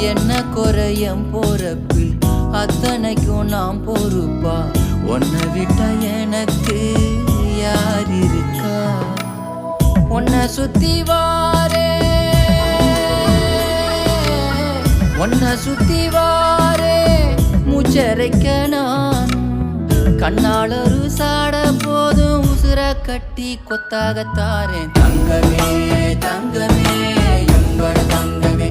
என்ன குறையம் போறப்பில் அத்தனைக்கும் நாம் பொறுப்பா? உன்னை விட்ட எனக்கு யார் இருக்கா? உன்னை சுத்தி வாரே மூச்சரைக்க நான் கண்ணால் ஒரு சாட போதும் உசுர கட்டி கொத்தாகத்தாரேன். தங்கமே தங்கமே எங்கட தங்கமே